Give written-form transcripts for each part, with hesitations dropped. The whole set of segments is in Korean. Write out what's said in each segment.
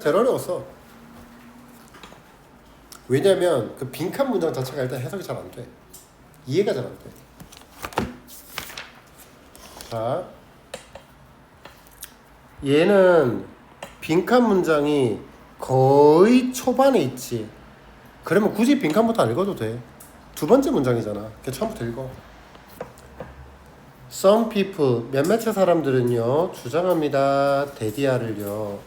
제일 어려웠어. 왜냐면 그 빈칸 문장 자체가 일단 해석이 잘 안 돼. 이해가 잘 안 돼. 자, 얘는 빈칸 문장이 거의 초반에 있지. 그러면 굳이 빈칸부터 안 읽어도 돼. 두 번째 문장이잖아. 그냥 처음부터 읽어. Some people, 몇몇의 사람들은요 주장합니다. 데디아를요.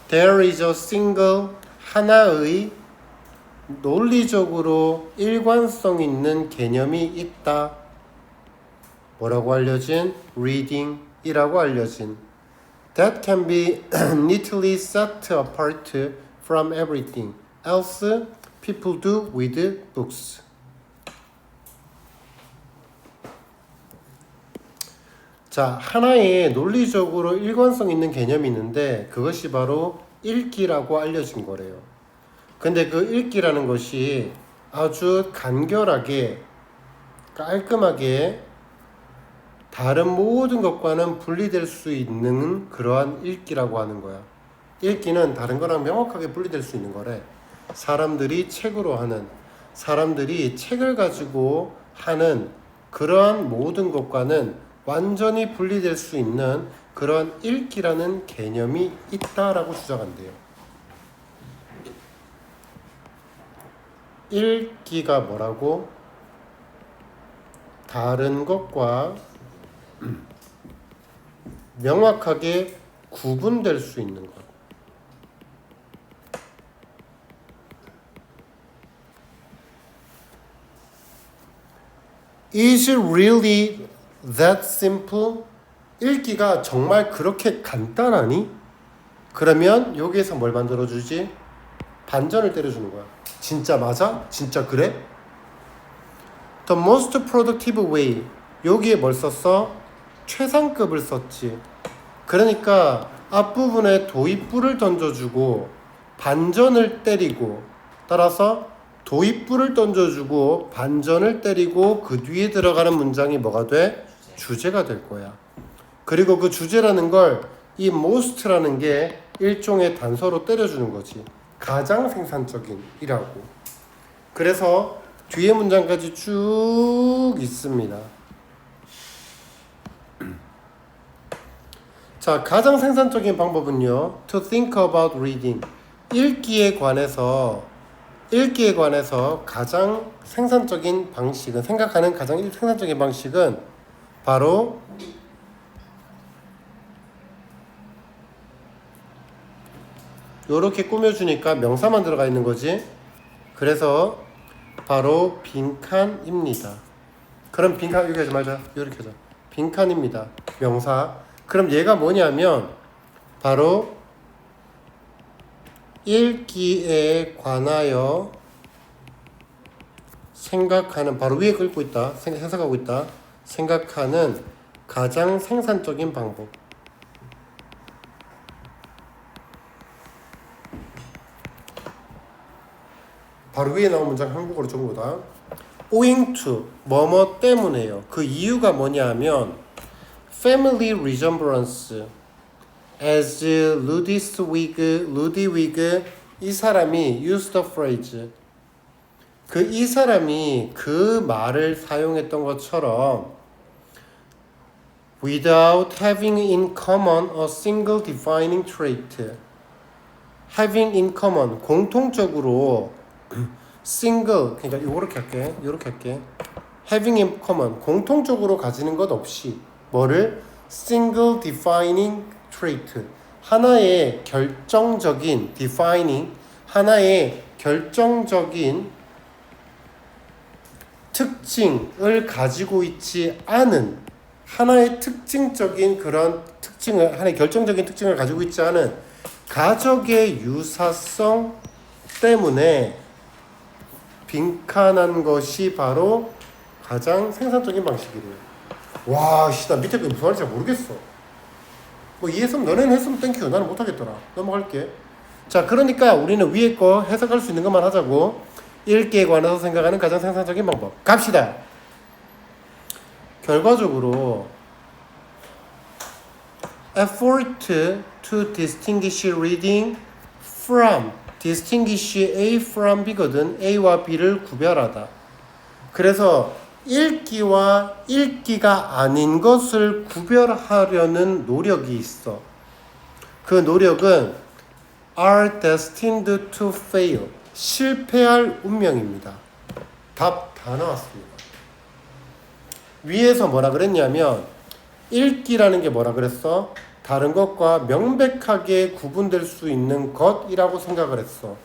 There is a single, 하나의 논리적으로 일관성 있는 개념이 있다. 뭐라고 알려진? reading이라고 알려진. That can be neatly set apart from everything else people do with books. 자, 하나의 논리적으로 일관성 있는 개념이 있는데 그것이 바로 읽기라고 알려진 거래요. 근데 그 읽기라는 것이 아주 간결하게 깔끔하게 다른 모든 것과는 분리될 수 있는 그러한 읽기라고 하는 거야. 읽기는 다른 거랑 명확하게 분리될 수 있는 거래. 사람들이 책으로 하는, 사람들이 책을 가지고 하는 그러한 모든 것과는 완전히 분리될 수 있는 그런 읽기라는 개념이 있다라고 주장한대요. 읽기가 뭐라고? 다른 것과 명확하게 구분될 수 있는 것. Is it really that simple? 읽기가 정말 그렇게 간단하니? 그러면 여기에서 뭘 만들어주지? 반전을 때려주는 거야. 진짜 맞아? 진짜 그래? The most productive way. 여기에 뭘 썼어? 최상급을 썼지. 그러니까 앞부분에 도입부를 던져주고 반전을 때리고, 따라서 도입부를 던져주고 반전을 때리고 그 뒤에 들어가는 문장이 뭐가 돼? 주제가 될 거야. 그리고 그 주제라는 걸 이 most라는 게 일종의 단서로 때려주는 거지. 가장 생산적인 이라고. 그래서 뒤에 문장까지 쭉 있습니다. 자, 가장 생산적인 방법은요, to think about reading. 읽기에 관해서 가장 생산적인 방식은, 생각하는 가장 생산적인 방식은 바로 요렇게 꾸며주니까 명사만 들어가 있는 거지. 그래서 바로 빈칸입니다. 그럼 빈칸 이렇게 하지 말자. 이렇게 하자. 빈칸입니다. 명사. 그럼 얘가 뭐냐면 바로 읽기에 관하여 생각하는, 바로 위에 긁고 있다. 해석하고 있다. 생각하는 가장 생산적인 방법. 바로 위에 나온 문장 한국어로 전부 다 owing to, 뭐뭐 때문에요. 그 이유가 뭐냐면 family resemblance as Ludwig 이 사람이 used the phrase, 이 사람이 그 말을 사용했던 것처럼 without having in common a single defining trait. having in common, 공통적으로 single, 그러니까 요렇게 할게. having in common, 공통적으로 가지는 것 없이 뭐를? single defining trait, 하나의 결정적인 defining, 하나의 결정적인 특징을 가지고 있지 않은, 하나의 특징적인 그런 특징을, 하나의 결정적인 특징을 가지고 있지 않은 가적의 유사성 때문에 빈칸한 것이 바로 가장 생산적인 방식이래요. 와, 씨, 나 밑에 거 무슨 말인지 잘 모르겠어. 뭐 이해했으면, 너네는 했으면 땡큐. 나는 못하겠더라. 넘어갈게. 자, 그러니까 우리는 위에 거 해석할 수 있는 것만 하자고. 읽기에 관해서 생각하는 가장 생산적인 방법. 갑시다. 결과적으로 effort to distinguish reading from distinguish A from B거든. A와 B를 구별하다. 그래서 읽기와 읽기가 아닌 것을 구별하려는 노력이 있어. 그 노력은 are destined to fail. 실패할 운명입니다. 답 다 나왔습니다. 위에서 뭐라 그랬냐면 읽기라는 게 뭐라 그랬어? 다른 것과 명백하게 구분될 수 있는 것이라고 생각을 했어.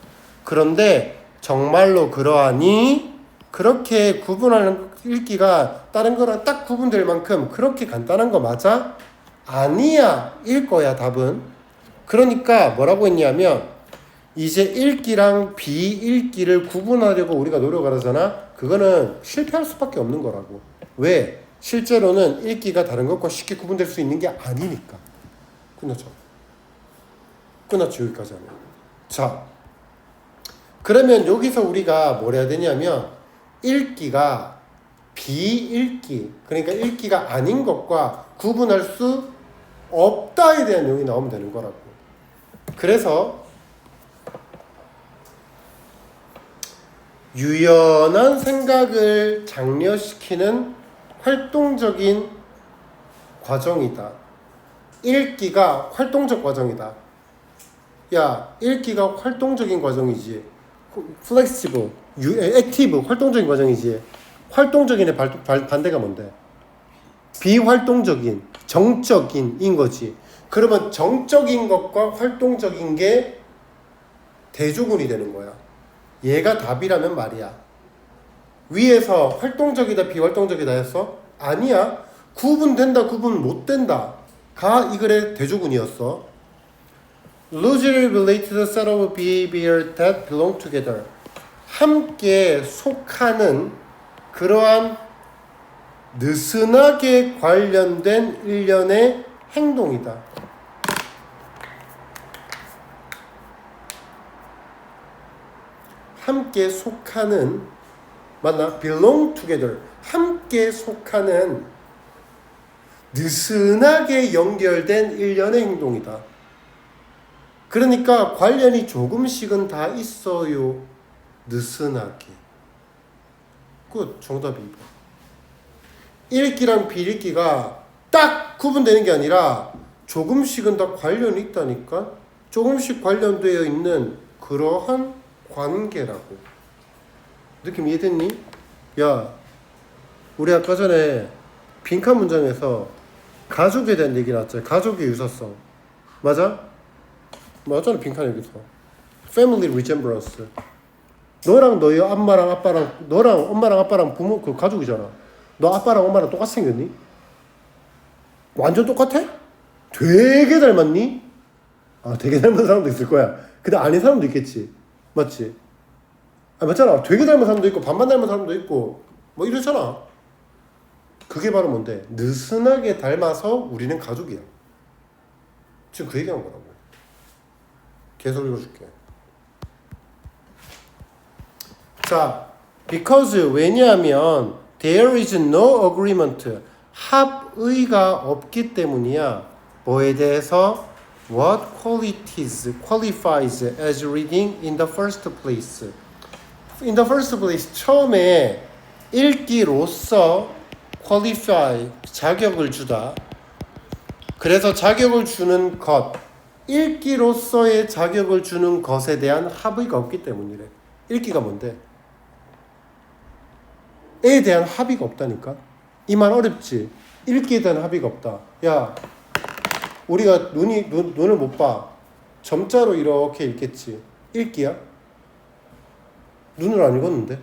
그런데 정말로 그러하니? 그렇게 구분하는 읽기가 다른 거랑 딱 구분될 만큼 그렇게 간단한 거 맞아? 아니야 일 거야 답은. 그러니까 뭐라고 했냐면 이제 읽기랑 비읽기를 구분하려고 우리가 노력을 하잖아. 그거는 실패할 수밖에 없는 거라고. 왜? 실제로는 읽기가 다른 것과 쉽게 구분될 수 있는 게 아니니까. 끝났죠? 끝났죠 여기까지 하면. 자, 그러면 여기서 우리가 뭘 해야 되냐면 읽기가 비읽기, 그러니까 읽기가 아닌 것과 구분할 수 없다에 대한 용이 나오면 되는 거라고. 그래서 유연한 생각을 장려시키는 활동적인 과정이다. 읽기가 활동적 과정이다. 야, 읽기가 활동적인 과정이지. flexible, active, 활동적인 과정이지. 활동적인의 반대가 뭔데? 비활동적인, 정적인인 거지. 그러면 정적인 것과 활동적인 게 대조군이 되는 거야. 얘가 답이라면 말이야. 위에서 활동적이다 비활동적이다 했어? 아니야. 구분된다 구분 못된다 가 이 글의 대조군이었어. Loosely related set of behavior that belong together. 함께 속하는 그러한 느슨하게 관련된 일련의 행동이다. 함께 속하는, 맞나? belong together. 함께 속하는 느슨하게 연결된 일련의 행동이다. 그러니까 관련이 조금씩은 다 있어요. 느슨하게. 굿. 정답이 2번. 읽기랑 비읽기가 딱 구분되는 게 아니라 조금씩은 다 관련이 있다니까. 조금씩 관련되어 있는 그러한 관계라고. 느낌 이해됐니? 야, 우리 아까 전에 빈칸 문장에서 가족에 대한 얘기 나왔잖아. 가족의 유사성. 맞아? 맞잖아. 빈칸 여기서 family resemblance. 너랑 너희 엄마랑 아빠랑, 너랑 엄마랑 아빠랑 부모 그 가족이잖아. 너 아빠랑 엄마랑 똑같이 생겼니? 완전 똑같아? 되게 닮았니? 아, 되게 닮은 사람도 있을 거야. 근데 아닌 사람도 있겠지. 맞지? 아, 맞잖아. 되게 닮은 사람도 있고 반반 닮은 사람도 있고 뭐 이러잖아. 그게 바로 뭔데? 느슨하게 닮아서 우리는 가족이야. 지금 그 얘기한 거라고. 계속 읽어줄게. 자, because 왜냐하면 there is no agreement. 합의가 없기 때문이야. 뭐에 대해서? What qualifies as reading in the first place? In the first place, 처음에 읽기로서 qualify, 자격을 주다. 그래서 자격을 주는 것, 읽기로서의 자격을 주는 것에 대한 합의가 없기 때문이래. 읽기가 뭔데? 에 대한 합의가 없다니까? 이 말 어렵지? 읽기에 대한 합의가 없다. 야, 우리가 눈을 못 봐. 점자로 이렇게 읽겠지. 읽기야? 눈을 안 읽었는데?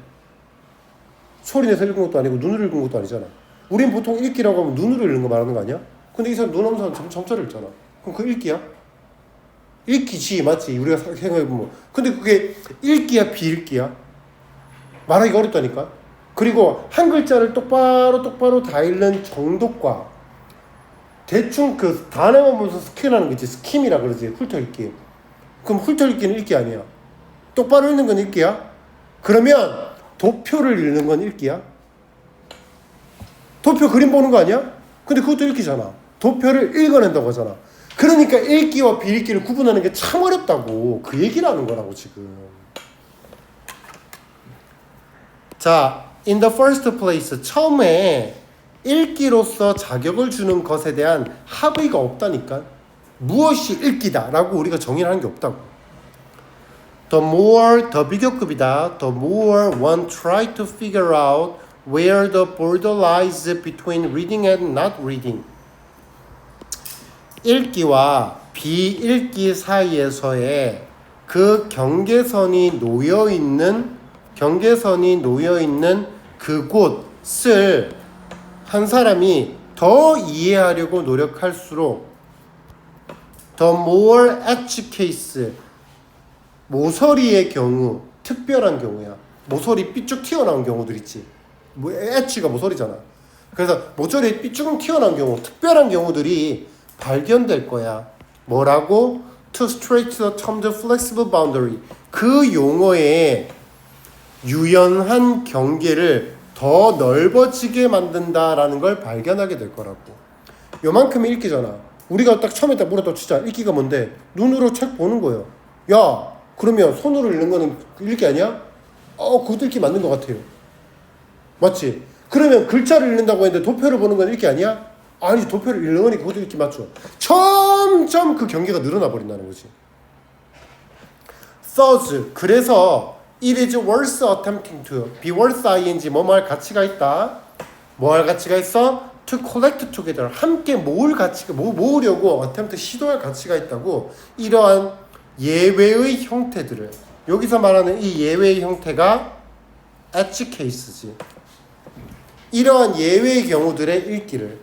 소리 내서 읽은 것도 아니고 눈으로 읽은 것도 아니잖아. 우린 보통 읽기라고 하면 눈으로 읽는 거 말하는 거 아니야? 근데 이 사람 눈 없는 사람 점자로 읽잖아. 그럼 그거 읽기야? 읽기지, 맞지? 우리가 생각해보면. 근데 그게 읽기야 비읽기야? 말하기가 어렵다니까? 그리고 한 글자를 똑바로 다 읽는 정도과 대충 그 단어만 보면서 스캔하는 거 있지. 스킴이라 그러지. 훑어읽기. 그럼 훑어읽기는 읽기 아니야. 똑바로 읽는 건 읽기야? 그러면 도표를 읽는 건 읽기야? 도표 그림 보는 거 아니야? 근데 그것도 읽기잖아. 도표를 읽어낸다고 하잖아. 그러니까 읽기와 비읽기를 구분하는 게 참 어렵다고 그 얘기를 하는 거라고 지금. 자, in the first place 처음에 읽기로서 자격을 주는 것에 대한 합의가 없다니까. 무엇이 읽기다라고 우리가 정의를 하는 게 없다고. The more 더 비교급이다. The more one try to figure out where the border lies between reading and not reading. 읽기와 비읽기 사이에서의 그 경계선이 놓여 있는 그곳을 한 사람이 더 이해하려고 노력할수록 the more edge case 모서리의 경우 특별한 경우야. 모서리 삐쭉 튀어나온 경우들 있지. 뭐 edge가 모서리잖아. 그래서 모서리 삐쭉 튀어나온 경우 특별한 경우들이 발견될 거야. 뭐라고? To stretch the termed flexible boundary. 그 용어의 유연한 경계를 더 넓어지게 만든다라는 걸 발견하게 될 거라고. 요만큼이 읽기잖아. 우리가 딱 처음에 딱 물었다 진짜 읽기가 뭔데? 눈으로 책 보는 거예요. 야, 그러면 손으로 읽는 거는 읽기 아니야? 그것도 읽기 맞는 것 같아요. 맞지? 그러면 글자를 읽는다고 했는데 도표를 보는 건 읽기 아니야? 아니, 도표를 읽는 거니까 그것도 읽기 맞죠? 점점 그 경계가 늘어나 버린다는 거지. Thus, 그래서 it is worth attempting to be worth ing 뭐뭐 할 가치가 있다. 뭐 할 가치가 있어? To collect together 함께 모으려고 attempt 시도할 가치가 있다고. 이러한 예외의 형태들을 여기서 말하는 이 예외의 형태가 edge case지. 이러한 예외의 경우들의 읽기를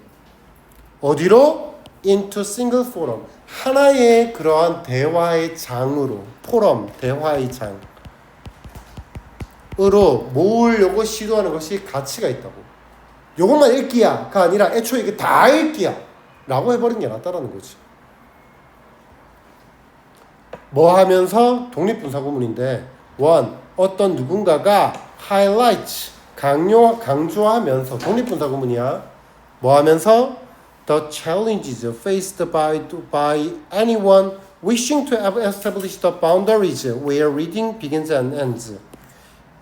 어디로? into single forum 하나의 그러한 대화의 장으로 포럼 대화의 장으로 모으려고 시도하는 것이 가치가 있다고. 요것만 읽기야가 아니라 애초에 이게 다 읽기야 라고 해버리는 게 낫다라는 거지. 뭐 하면서? 독립분사구문인데 어떤 누군가가 highlight 강조하면서 독립분사구문이야. 뭐 하면서? The challenges faced by anyone wishing to establish the boundaries where reading begins and ends.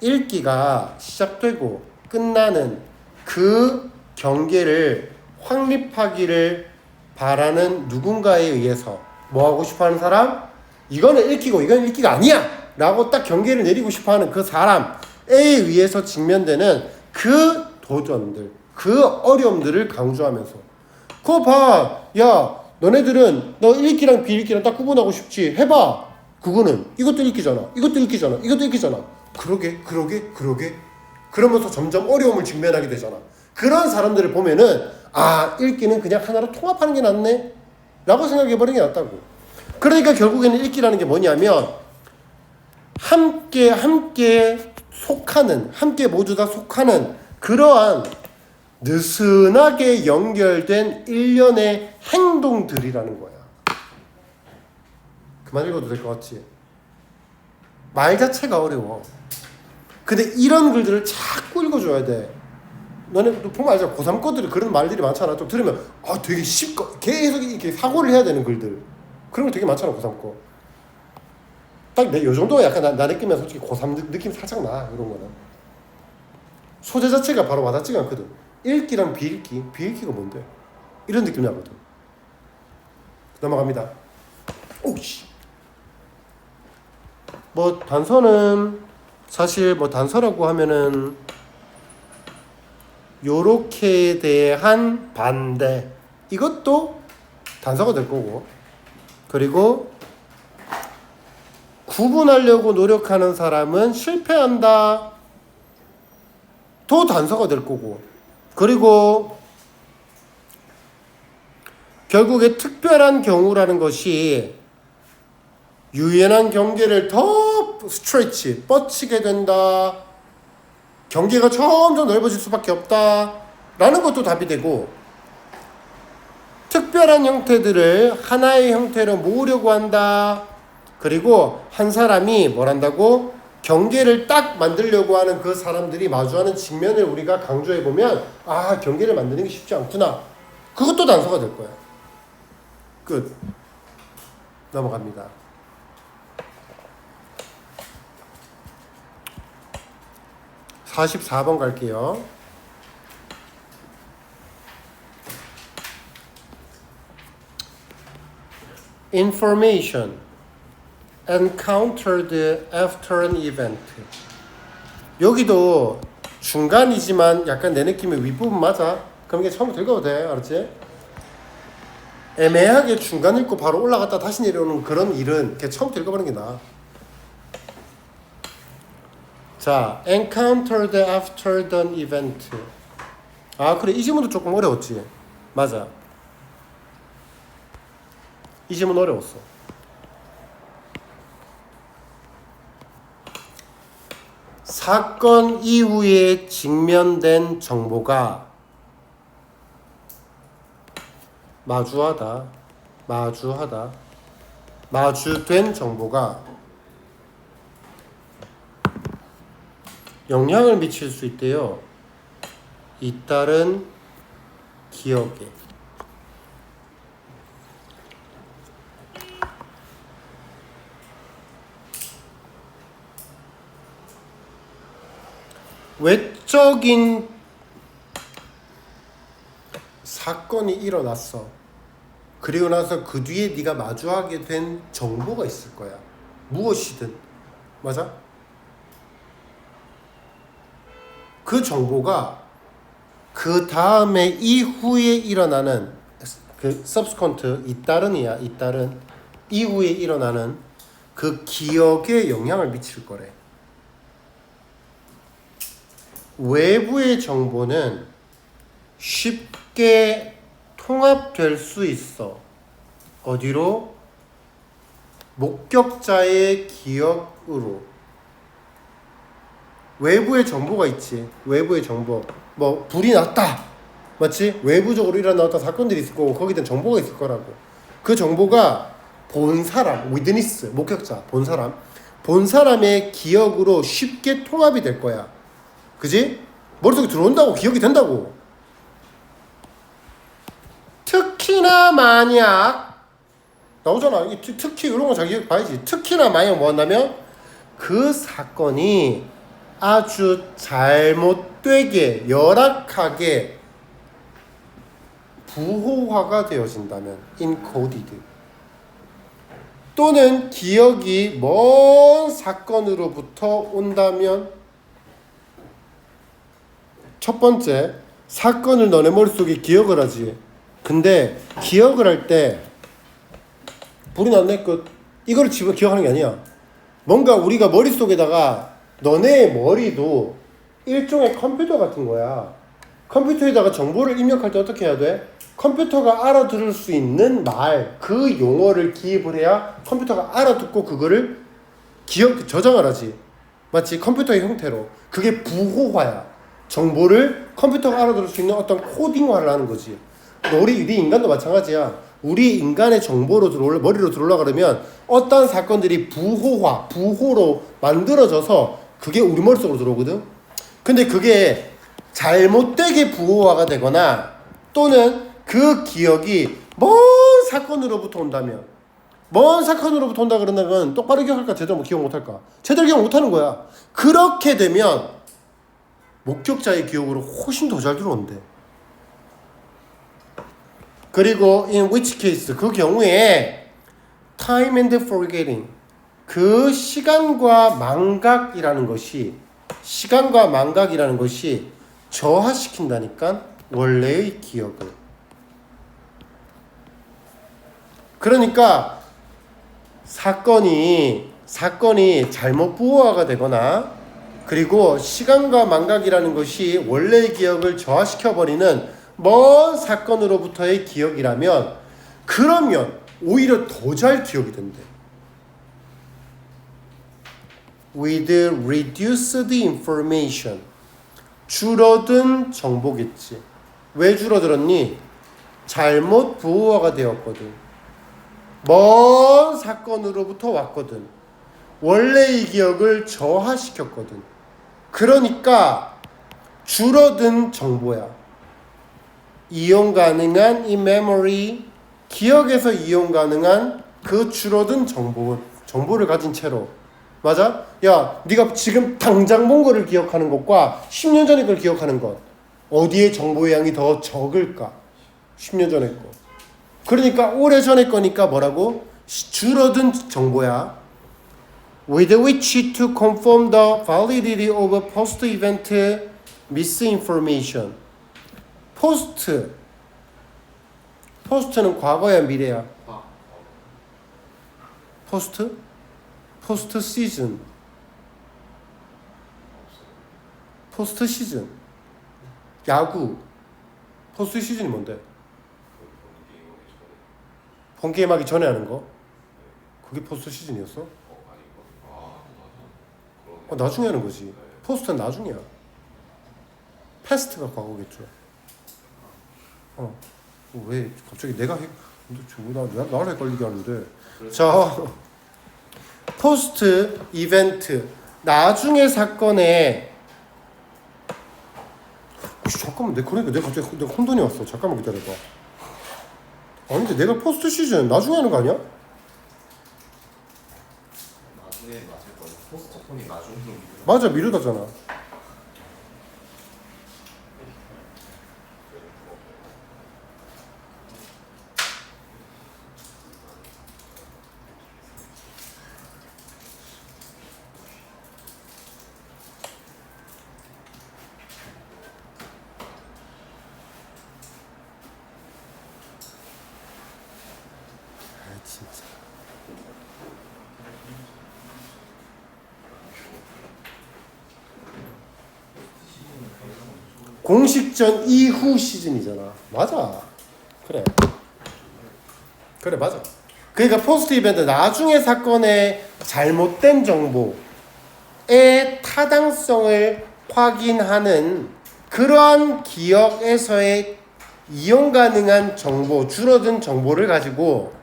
읽기가 시작되고 끝나는 그 경계를 확립하기를 바라는 누군가에 의해서 뭐 하고 싶어하는 사람? 이거는 읽기고 이건 읽기가 아니야! 라고 딱 경계를 내리고 싶어하는 그 사람에 의해서 직면되는 그 도전들, 그 어려움들을 강조하면서 그거 봐! 야, 너네들은 너 읽기랑 비읽기랑 딱 구분하고 싶지? 해봐! 그거는 이것도 읽기잖아. 이것도 읽기잖아. 이것도 읽기잖아. 그러게. 그러면서 점점 어려움을 직면하게 되잖아. 그런 사람들을 보면은 읽기는 그냥 하나로 통합하는 게 낫네? 라고 생각해버리는 게 낫다고. 그러니까 결국에는 읽기라는 게 뭐냐면 함께 모두 다 속하는 그러한 느슨하게 연결된 일련의 행동들이라는 거야. 그만 읽어도 될 것 같지? 말 자체가 어려워. 근데 이런 글들을 자꾸 읽어줘야 돼. 너네 보면 알잖아. 고3 거들이 그런 말들이 많잖아. 좀 들으면 되게 쉽고 계속 이렇게 사고를 해야 되는 글들. 그런 거 되게 많잖아. 고3 거. 딱 요 정도가 약간 나 느끼면 솔직히 고3 느낌 살짝 나. 이런 거는. 소재 자체가 바로 와닿지가 않거든. 읽기랑 비읽기가 뭔데? 이런 느낌이 나거든. 넘어갑니다. 오씨. 뭐 단서는 사실 뭐 단서라고 하면은 요렇게에 대한 반대 이것도 단서가 될 거고, 그리고 구분하려고 노력하는 사람은 실패한다 또 단서가 될 거고, 그리고 결국에 특별한 경우라는 것이 유연한 경계를 더 스트레치, 뻗치게 된다. 경계가 점점 넓어질 수밖에 없다. 라는 것도 답이 되고, 특별한 형태들을 하나의 형태로 모으려고 한다. 그리고 한 사람이 뭘 한다고? 경계를 딱 만들려고 하는 그 사람들이 마주하는 직면을 우리가 강조해보면 경계를 만드는 게 쉽지 않구나. 그것도 단서가 될 거야. 끝. 넘어갑니다. (44번) 갈게요. Information encountered after an event. 여기도 중간이지만 약간 내 느낌의 윗부분 맞아? 그럼 이게 처음부터 읽어도 돼. 알았지? 애매하게 중간 읽고 바로 올라갔다 다시 내려오는 그런 일은 그냥 처음부터 읽어보는 게 나아. 자, encountered after an event. 아, 그래. 이 지문도 조금 어려웠지? 맞아. 이 지문 어려웠어. 사건 이후에 직면된 정보가 마주된 정보가 영향을 미칠 수 있대요. 잇따른 기억에. 외적인 사건이 일어났어. 그리고 나서 그 뒤에 네가 마주하게 된 정보가 있을 거야. 무엇이든. 맞아? 그 정보가 그 다음에 이후에 일어나는 그 subsequent 잇따른 이후에 일어나는 그 기억에 영향을 미칠 거래. 외부의 정보는 쉽게 통합될 수 있어. 어디로? 목격자의 기억으로. 외부의 정보가 있지. 외부의 정보. 뭐 불이 났다. 맞지? 외부적으로 일어났던 사건들이 있을 거고 거기에 대한 정보가 있을 거라고. 그 정보가 본 사람, 위드니스, 목격자, 본 사람의 기억으로 쉽게 통합이 될 거야. 그지? 머릿속에 들어온다고 기억이 된다고. 특히나 만약 나오잖아. 특히 이런 거 자기 봐야지. 특히나 만약 뭐한다면 그 사건이 아주 잘못되게 열악하게 부호화가 되어진다면 encoded 또는 기억이 먼 사건으로부터 온다면 첫 번째, 사건을 너네 머릿속에 기억을 하지. 근데 기억을 할 때 불이 났네 끝. 이걸 집어 기억하는 게 아니야. 뭔가 우리가 머릿속에다가 너네의 머리도 일종의 컴퓨터 같은 거야. 컴퓨터에다가 정보를 입력할 때 어떻게 해야 돼? 컴퓨터가 알아들을 수 있는 말, 그 용어를 기입을 해야 컴퓨터가 알아듣고 그거를 저장을 하지. 마치 컴퓨터의 형태로. 그게 부호화야. 정보를 컴퓨터가 알아들을 수 있는 어떤 코딩화를 하는 거지. 우리 인간도 마찬가지야. 우리 인간의 정보로 머리로 들어올라 그러면 어떤 사건들이 부호로 만들어져서 그게 우리 머릿속으로 들어오거든. 근데 그게 잘못되게 부호화가 되거나 또는 그 기억이 먼 사건으로부터 온다 그런다면 똑바로 기억할까? 제대로 기억 못할까? 제대로 기억 못하는 거야. 그렇게 되면 목격자의 기억으로 훨씬 더 잘 들어온대. 그리고 in which case 그 경우에 time and forgetting 그 시간과 망각이라는 것이 저하시킨다니까 원래의 기억을. 그러니까 사건이 잘못 부호화가 되거나 그리고 시간과 망각이라는 것이 원래의 기억을 저하시켜버리는 먼 사건으로부터의 기억이라면 그러면 오히려 더 잘 기억이 된대. With reduced information 줄어든 정보겠지. 왜 줄어들었니? 잘못 부호화가 되었거든. 먼 사건으로부터 왔거든. 원래의 기억을 저하시켰거든. 그러니까 줄어든 정보야. 이용 가능한 in memory 기억에서 이용 가능한 그 줄어든 정보를 가진 채로. 맞아? 야, 네가 지금 당장 본 거를 기억하는 것과 10년 전에 걸 기억하는 것, 어디에 정보의 양이 더 적을까? 10년 전에 거. 그러니까 오래전에 거니까 뭐라고? 줄어든 정보야. With which to confirm the validity of a post-event misinformation. 포스트는 과거야, 미래야? 포스트 시즌. 포스트 시즌. 야구. 포스트 시즌이 뭔데? 본 게임 하기 전에 하는 거? 그게 포스트 시즌이었어? 나중에 하는 거지. 포스트는 나중이야. 패스트가 과거겠죠. 왜 갑자기 나를 헷갈리게 하는데. 자, 포스트 이벤트. 나중에 사건에. 잠깐만, 그러니까 내가 갑자기 혼돈이 왔어. 잠깐만 기다려봐. 아닌데 내가 포스트 시즌 나중에 하는 거 아니야? 나중에 맞을 거예요. 포스트 톤이 나중으로 미루다. 맞아, 미루다잖아. 진짜. 공식전 이후 시즌이잖아. 맞아. 그래 맞아. 그러니까 포스트 이벤트, 나중에 사건의 잘못된 정보의 타당성을 확인하는 그러한 기억에서의 이용 가능한 정보, 줄어든 정보를 가지고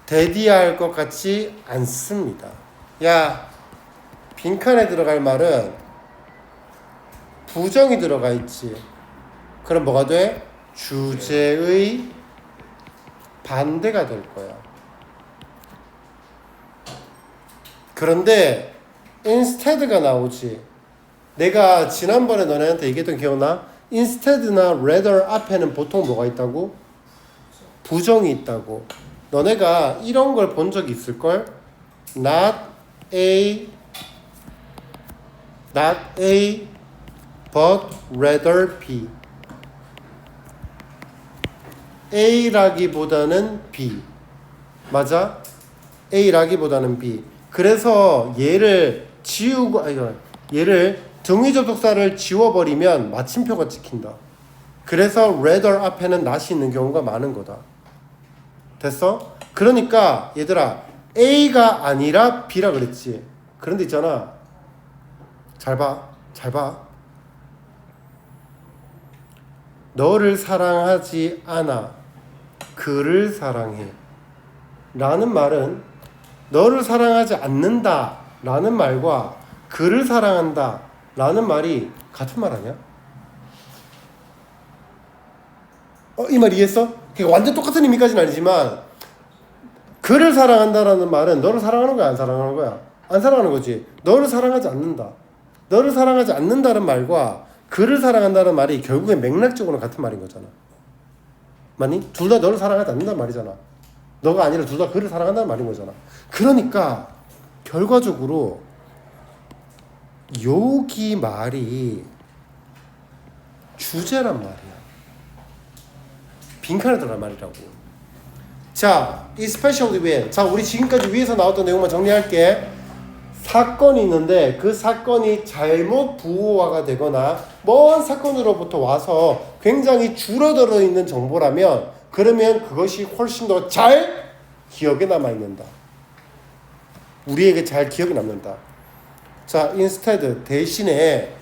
대디할 것 같지 않습니다. 야, 빈칸에 들어갈 말은 부정이 들어가 있지. 그럼 뭐가 돼? 주제의 반대가 될 거야. 그런데 instead가 나오지. 내가 지난번에 너네한테 얘기했던 기억나? instead나 rather 앞에는 보통 뭐가 있다고? 부정이 있다고. 너네가 이런 걸 본 적이 있을걸? not A but rather B. A라기보다는 B. 맞아? A라기보다는 B. 그래서 얘를 등위 접속사를 지워버리면 마침표가 찍힌다. 그래서 rather 앞에는 not이 있는 경우가 많은 거다. 됐어? 그러니까 얘들아, A가 아니라 B라 그랬지. 그런데 있잖아, 잘 봐. 너를 사랑하지 않아, 그를 사랑해 라는 말은 너를 사랑하지 않는다 라는 말과 그를 사랑한다 라는 말이 같은 말 아니야? 이 말 이해했어? 그러니까 완전 똑같은 의미까지는 아니지만, 그를 사랑한다라는 말은 너를 사랑하는 거야, 안 사랑하는 거야? 안 사랑하는 거지. 너를 사랑하지 않는다. 너를 사랑하지 않는다는 말과 그를 사랑한다는 말이 결국엔 맥락적으로 같은 말인 거잖아. 맞니? 둘 다 너를 사랑하지 않는다는 말이잖아. 너가 아니라 둘 다 그를 사랑한다는 말인 거잖아. 그러니까 결과적으로 여기 말이 주제란 말이야. 빈칸에 들어갈 말이라고. 자, especially when. 자, 우리 지금까지 위에서 나왔던 내용만 정리할게. 사건이 있는데 그 사건이 잘못 부호화가 되거나 먼 사건으로부터 와서 굉장히 줄어들어 있는 정보라면, 그러면 그것이 훨씬 더 잘 기억에 남아있는다. 우리에게 잘 기억에 남는다. 자, instead 대신에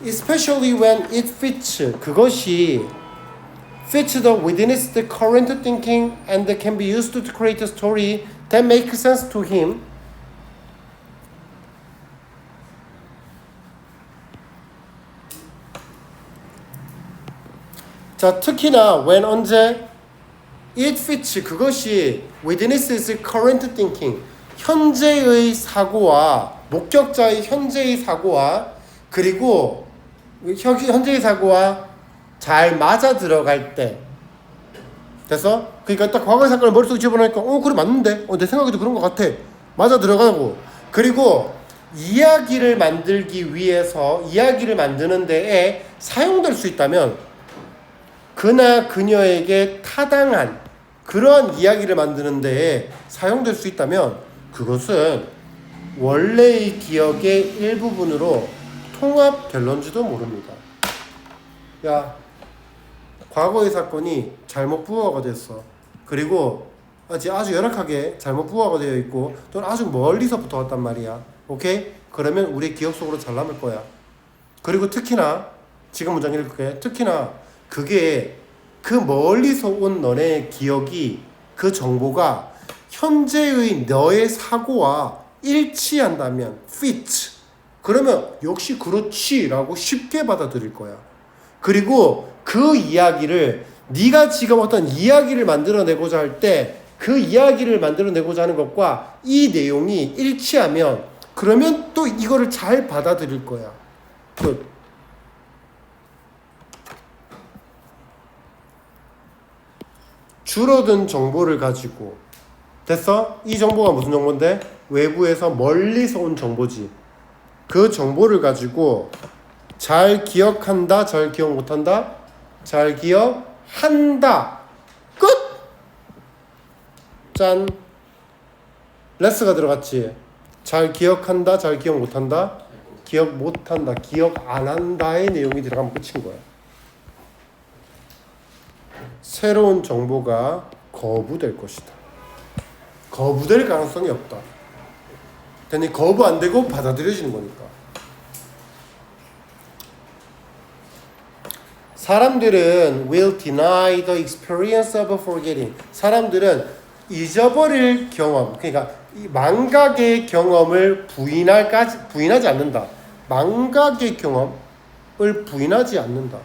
especially when it fits, 그것이 fits the within its current thinking and can be used to create a story that makes sense to him. 자, 특히나 when, 언제? it fits 그것이 witness's current thinking 현재의 사고와 목격자의 현재의 사고와 그리고 현재의 사고와 잘 맞아 들어갈 때 됐어? 그러니까 딱 과거의 사건을 머릿속에 집어넣으니까 그래 맞는데 내 생각에도 그런 것 같아 맞아 들어가고 그리고 이야기를 만들기 위해서 이야기를 만드는 데에 사용될 수 있다면 그나 그녀에게 타당한 그러한 이야기를 만드는 데에 사용될 수 있다면 그것은 원래의 기억의 일부분으로 통합될런지도 모릅니다. 야, 과거의 사건이 잘못 부호가 됐어. 그리고 아주 열악하게 잘못 부호가 되어 있고 또는 아주 멀리서부터 왔단 말이야. 오케이? 그러면 우리 기억 속으로 잘 남을 거야. 그리고 특히나 지금 문장 읽을게. 특히나 그게 그 멀리서 온 너의 기억이 그 정보가 현재의 너의 사고와 일치한다면 fit 그러면 역시 그렇지라고 쉽게 받아들일 거야. 그리고 그 이야기를 네가 지금 어떤 이야기를 만들어내고자 할 때 그 이야기를 만들어내고자 하는 것과 이 내용이 일치하면 그러면 또 이거를 잘 받아들일 거야. 끝. 줄어든 정보를 가지고 됐어? 이 정보가 무슨 정보인데? 외부에서 멀리서 온 정보지. 그 정보를 가지고 잘 기억한다, 잘 기억 못한다, 잘 기억한다. 끝! 짠. 레스가 들어갔지. 잘 기억한다, 잘 기억 못한다, 기억 못한다, 기억 안 한다의 내용이 들어가면 끝인 거야. 새로운 정보가 거부될 것이다. 거부될 가능성이 없다. 괜히 거부 안 되고 받아들여지는 거니까. 사람들은 will deny the experience of forgetting. 사람들은 잊어버릴 경험, 그러니까 이 망각의 경험을 부인하지 않는다. 망각의 경험을 부인하지 않는다.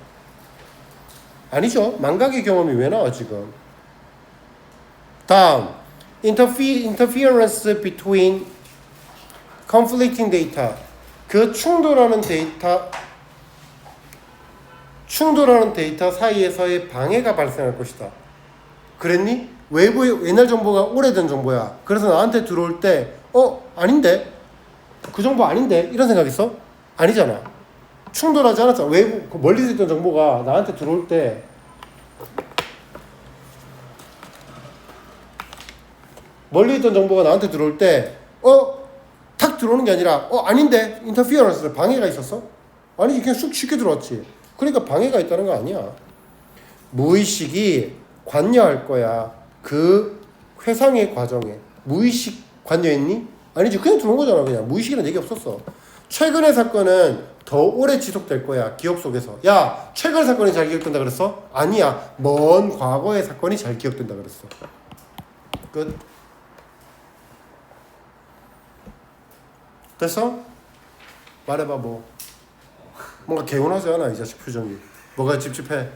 아니죠. 망각의 경험이 왜 나와 지금? 다음, interference between conflicting data. 그 충돌하는 데이터 사이에서의 방해가 발생할 것이다. 그랬니? 외부의 옛날 정보가 오래된 정보야. 그래서 나한테 들어올 때 아닌데? 그 정보 아닌데? 이런 생각 있어? 아니잖아. 충돌하지 않았잖아. 외부 멀리서 있던 정보가 나한테 들어올 때 멀리 있던 정보가 나한테 들어올 때 탁 들어오는 게 아니라 아닌데? 인터피어런스 방해가 있었어? 아니지 그냥 쑥 쉽게 들어왔지. 그러니까 방해가 있다는 거 아니야. 무의식이 관여할 거야. 그 회상의 과정에. 무의식 관여했니? 아니지 그냥 들어온 거잖아. 그냥 무의식이라는 얘기 없었어. 최근의 사건은 더 오래 지속될 거야. 기억 속에서. 야 최근 사건이 잘 기억된다 그랬어? 아니야. 먼 과거의 사건이 잘 기억된다 그랬어. 끝. 됐어? 말해봐 뭐. 뭔가 개운하지 않아 이 자식 표정이. 뭐가 찝찝해? 제가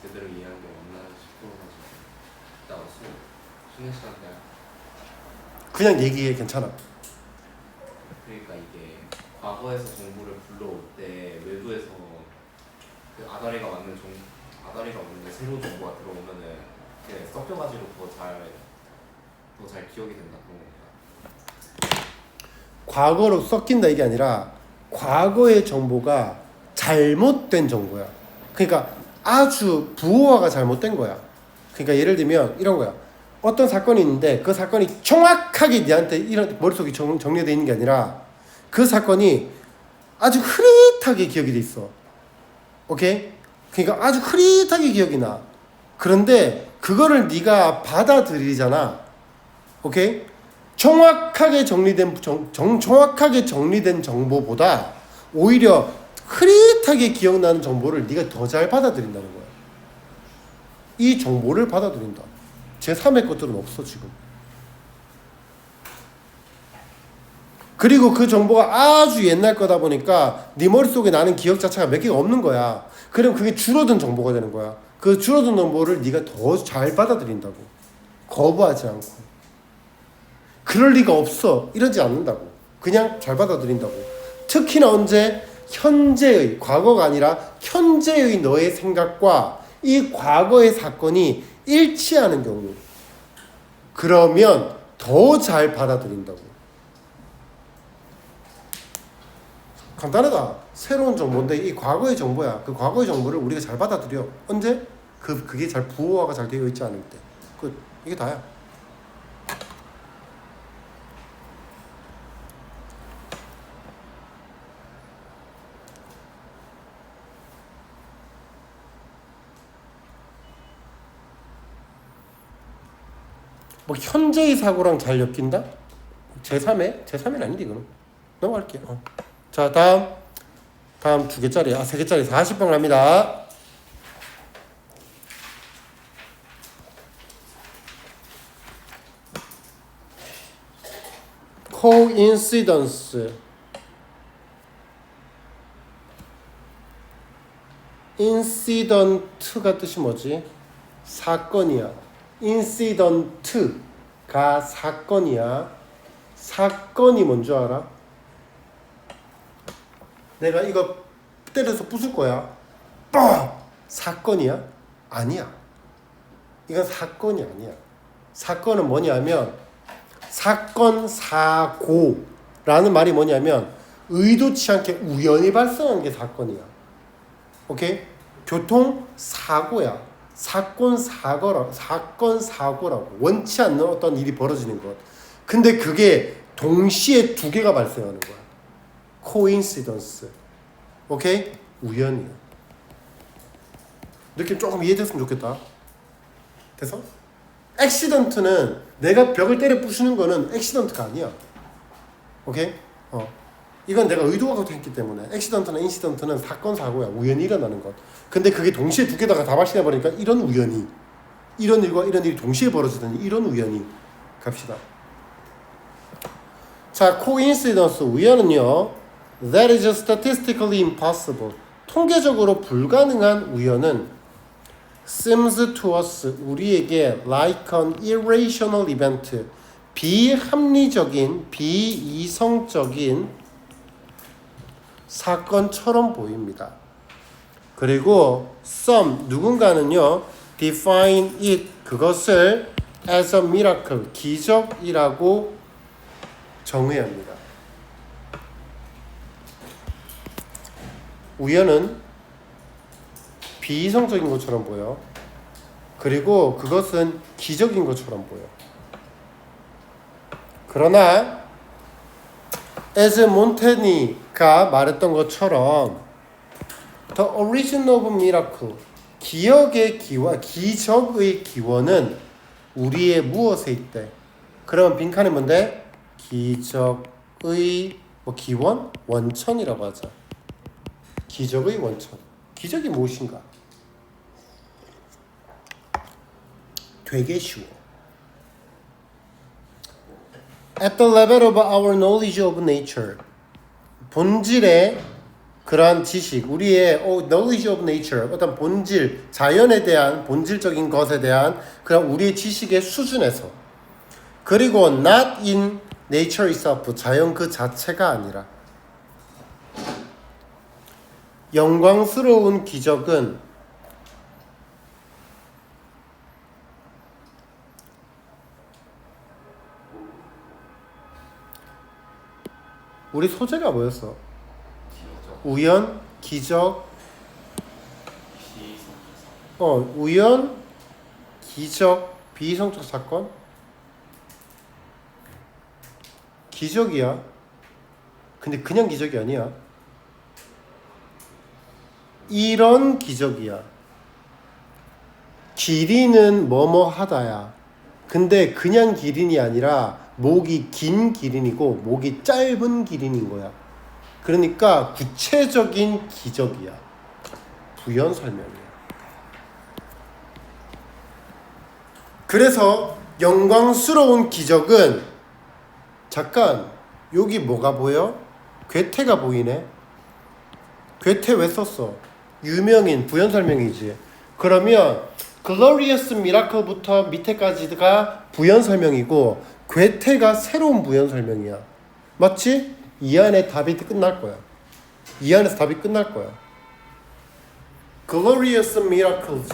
제대로 이해한 게 없나 싶어가지고 이따가 쉬는 시간 때 그냥 얘기해 괜찮아. 그러니까 이게 과거에서 정보를 불러올 때 외부에서 그 아다리가 맞는 새로운 정보가 들어오면은 그냥 섞여가지고 더 잘 기억이 된다 그런 겁니다. 과거로 섞인다 이게 아니라 과거의 정보가 잘못된 정보야. 그러니까 아주 부호화가 잘못된 거야. 그러니까 예를 들면 이런 거야. 어떤 사건이 있는데 그 사건이 정확하게 네한테 이런 머릿속에 정리되어 있는 게 아니라 그 사건이 아주 흐릿하게 기억이 돼 있어. 오케이? 그러니까 아주 흐릿하게 기억이 나. 그런데 그거를 네가 받아들이잖아. 오케이? 정확하게 정리된 정보보다 오히려 흐릿하게 기억나는 정보를 네가 더 잘 받아들인다는 거야. 이 정보를 받아들인다. 제3의 것들은 없어 지금. 그리고 그 정보가 아주 옛날 거다 보니까 네 머릿속에 나는 기억 자체가 몇 개가 없는 거야. 그럼 그게 줄어든 정보가 되는 거야. 그 줄어든 정보를 네가 더 잘 받아들인다고. 거부하지 않고. 그럴 리가 없어. 이러지 않는다고. 그냥 잘 받아들인다고. 특히나 언제? 현재의, 과거가 아니라 현재의 너의 생각과 이 과거의 사건이 일치하는 경우. 그러면 더 잘 받아들인다고. 간단하다. 새로운 정보인데 이 과거의 정보야. 그 과거의 정보를 우리가 잘 받아들여. 언제? 그게 잘 부호화가 잘 되어 있지 않을 때. 이게 다야. 뭐 현재의 사고랑 잘 엮인다? 제3회? 제3회는 아닌데 이거는. 넘어갈게요. 자, 다음 2개짜리, 3개짜리 40번 갑니다. coincidence. incident가 뜻이 뭐지? 사건이야. incident가 사건이야. 사건이 뭔지 알아? 내가 이거 때려서 부술 거야. 사건이야? 아니야. 이건 사건이 아니야. 사건은 뭐냐면 사건, 사고라는 말이 뭐냐면 의도치 않게 우연히 발생한 게 사건이야. 오케이? 교통 사고야. 사건 사고라고. 원치 않는 어떤 일이 벌어지는 것. 근데 그게 동시에 2개가 발생하는 거야. coincidence. 오케이? 우연이야. 느낌 조금 이해됐으면 좋겠다. 됐어? accident는 내가 벽을 때려 부수는 거는 accident가 아니야. 오케이? 이건 내가 의도하고 했기 때문에 accident나 incident는 사건 사고야. 우연히 일어나는 것. 근데 그게 동시에 2개다가 다 발생해 버리니까 이런 우연히, 이런 일과 이런 일이 동시에 벌어지더니 이런 우연히. 갑시다. 자, coincidence 우연은요. That is statistically impossible. 통계적으로 불가능한 우연은 seems to us 우리에게 like an irrational event 비합리적인 비이성적인 사건처럼 보입니다. 그리고 some 누군가는요 define it 그것을 as a miracle 기적이라고 정의합니다. 우연은 비이성적인 것처럼 보여. 그리고 그것은 기적인 것처럼 보여. 그러나 as 몬테니가 말했던 것처럼 the origin of miracle 기적의 기원은 우리의 무엇에 있대? 그럼 빈칸이 뭔데? 기적의 기원? 원천이라고 하자. 기적의 원천. 기적이 무엇인가? 되게 쉬워. At the level of our knowledge of nature. 본질의 그러한 지식, 우리의 knowledge of nature, 어떤 본질, 자연에 대한 본질적인 것에 대한 그런 우리의 지식의 수준에서. 그리고 not in nature itself, 자연 그 자체가 아니라. 영광스러운 기적은 우리 소재가 뭐였어? 우연, 기적, 우연, 기적, 비이성적 사건? 기적이야. 근데 그냥 기적이 아니야. 이런 기적이야. 기린은 뭐뭐 하다야. 근데 그냥 기린이 아니라 목이 긴 기린이고 목이 짧은 기린인 거야. 그러니까 구체적인 기적이야. 부연 설명이야. 그래서 영광스러운 기적은 잠깐 여기 뭐가 보여? 괴테가 보이네. 괴테 왜 썼어? 유명인 부연 설명이지. 그러면 glorious miracle부터 밑에까지가 부연 설명이고 괴테가 새로운 부연 설명이야. 맞지? 이 안에 답이 끝날 거야. 이 안에서 답이 끝날 거야. glorious miracles,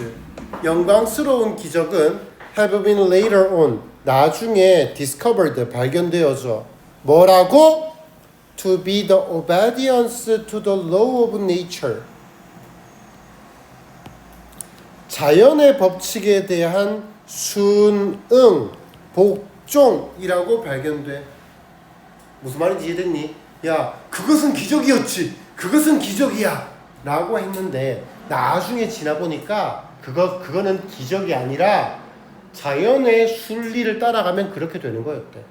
영광스러운 기적은 have been later on, 나중에 discovered, 발견되어져. 뭐라고? to be the obedience to the law of nature. 자연의 법칙에 대한 순응, 복종이라고 발견돼. 무슨 말인지 이해됐니? 야, 그것은 기적이었지. 그것은 기적이야. 라고 했는데 나중에 지나보니까 그거는 기적이 아니라 자연의 순리를 따라가면 그렇게 되는 거였대.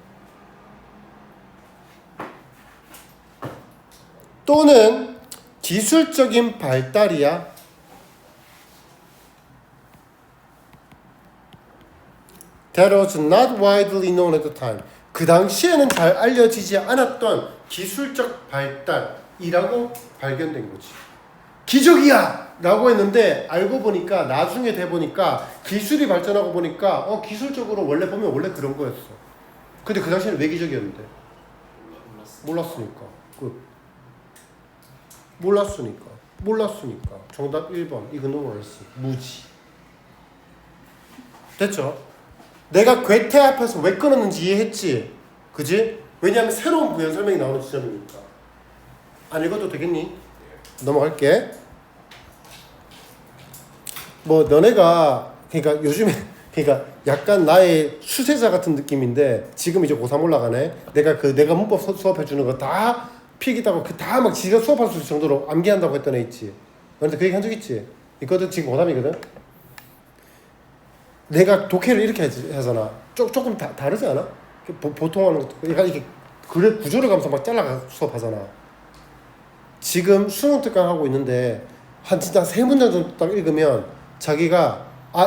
또는 기술적인 발달이야. That was not widely known at the time. 그 당시에는 잘 알려지지 않았던 기술적 발달이라고 발견된 거지. 기적이야! 라고 했는데 알고 보니까 나중에 돼 보니까 기술이 발전하고 보니까 기술적으로 원래 보면 원래 그런 거였어. 근데 그 당시에는 왜 기적이었는데? 몰랐으니까. 몰랐으니까. 정답 1번. ignorance. 무지. 됐죠? 내가 괴테 앞에서 왜 끊었는지 이해했지? 그지? 왜냐하면 새로운 부연 설명이 나오는 지점이니까. 안 읽어도 되겠니? 넘어갈게. 뭐 너네가 그러니까 요즘에 그러니까 약간 나의 수세자 같은 느낌인데 지금 이제 고3 올라가네. 내가 문법 수업해 주는 거 다 필기다고 그 다 막 지가 수업할 수 있을 정도로 암기한다고 했던 애 있지. 너한테 그 얘기 한 적 있지? 있거든. 지금 고3이거든. 내가 독해를 이렇게 하잖아. 조금 다르지 않아? 보통 하는 것도 그러니까 이게 그래 구조를 가면서 막 잘라가 수업하잖아. 지금 수능 특강 하고 있는데 한 진짜 3문장 정도 딱 읽으면 자기가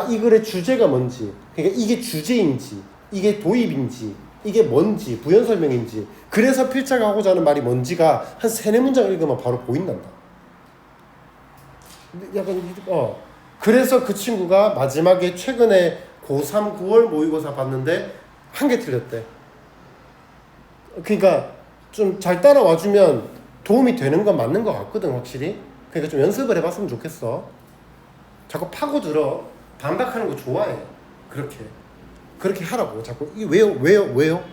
이 글의 주제가 뭔지, 그러니까 이게 주제인지, 이게 도입인지, 이게 뭔지, 부연 설명인지, 그래서 필자가 하고자 하는 말이 뭔지가 한 3-4문장 읽으면 바로 보인단다. 약간 그래서 그 친구가 마지막에 최근에 고3 9월 모의고사 봤는데 한 개 틀렸대. 그러니까 좀 잘 따라와주면 도움이 되는 건 맞는 것 같거든 확실히. 그러니까 좀 연습을 해봤으면 좋겠어. 자꾸 파고들어. 반박하는 거 좋아해. 그렇게 하라고. 자꾸 왜요?